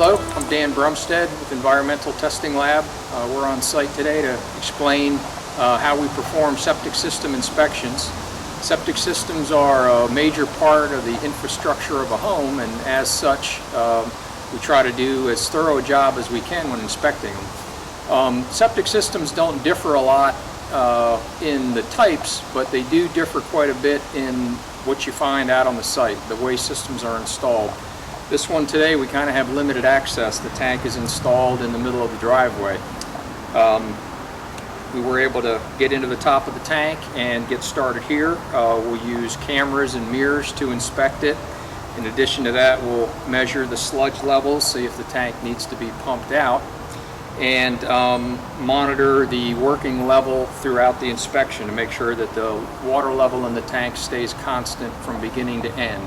Hello, I'm Dan Brumstead with Environmental Testing Lab. We're on site today to explain how we perform septic system inspections. Septic systems are a major part of the infrastructure of a home, and as such we try to do as thorough a job as we can when inspecting them. Septic systems don't differ a lot in the types, but they do differ quite a bit in what you find out on the site, the way systems are installed. This one today, we kind of have limited access. The tank is installed in the middle of the driveway. We were able to get into the top of the tank and get started here. We'll use cameras and mirrors to inspect it. In addition to that, we'll measure the sludge levels, see if the tank needs to be pumped out, and monitor the working level throughout the inspection to make sure that the water level in the tank stays constant from beginning to end.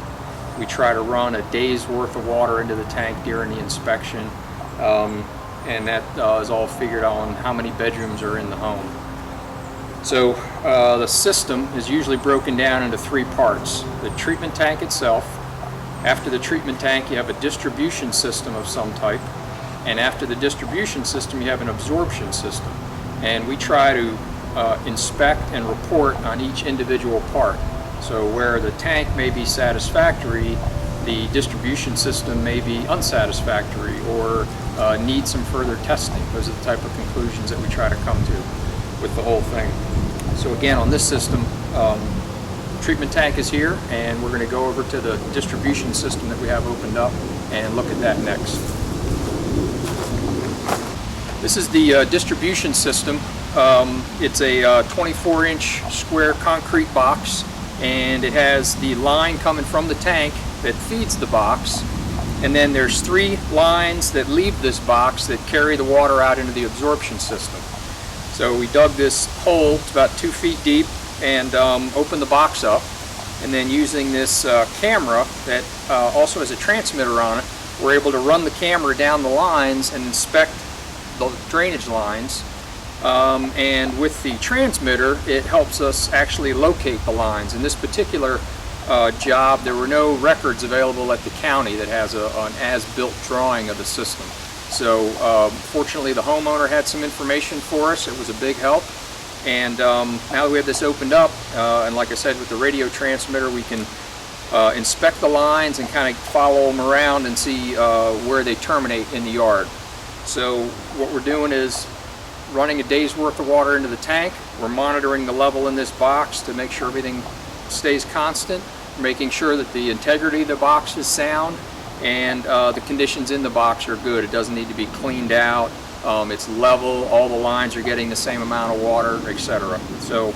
We try to run a day's worth of water into the tank during the inspection, and that is all figured on how many bedrooms are in the home. So the system is usually broken down into three parts. The treatment tank itself. After the treatment tank, you have a distribution system of some type, and after the distribution system, you have an absorption system. And we try to inspect and report on each individual part. So where the tank may be satisfactory, the distribution system may be unsatisfactory or need some further testing. Those are the type of conclusions that we try to come to with the whole thing. So again, on this system, treatment tank is here, and we're going to go over to the distribution system that we have opened up and look at that next. This is the distribution system. It's a 24-inch square concrete box, and it has the line coming from the tank that feeds the box, and then there's three lines that leave this box that carry the water out into the absorption system. So we dug this hole, it's about 2 feet deep, and opened the box up, and then using this camera that also has a transmitter on it, we're able to run the camera down the lines and inspect the drainage lines. And with the transmitter, it helps us actually locate the lines. In this particular job, there were no records available at the county that has an as-built drawing of the system. So fortunately, the homeowner had some information for us. It was a big help. And now that we have this opened up, and like I said, with the radio transmitter, we can inspect the lines and kind of follow them around and see where they terminate in the yard. So what we're doing is running a day's worth of water into the tank. We're monitoring the level in this box to make sure everything stays constant, making sure that the integrity of the box is sound, and the conditions in the box are good. It doesn't need to be cleaned out. It's level, all the lines are getting the same amount of water, etc. So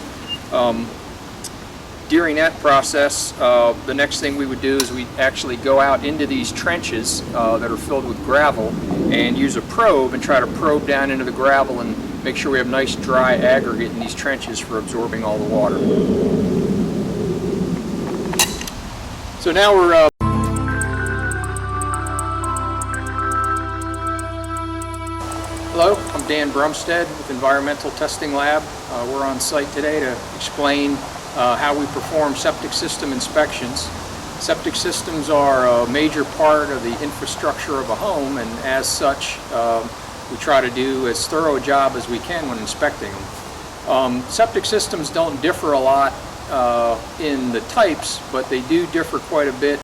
during that process, the next thing we would do is we actually go out into these trenches that are filled with gravel and use a probe and try to probe down into the gravel and make sure we have nice dry aggregate in these trenches for absorbing all the water. So now we're Hello, I'm Dan Brumstead with Environmental Testing Lab. We're on site today to explain how we perform septic system inspections. Septic systems are a major part of the infrastructure of a home, and as such, we try to do as thorough a job as we can when inspecting them. Septic systems don't differ a lot in the types, but they do differ quite a bit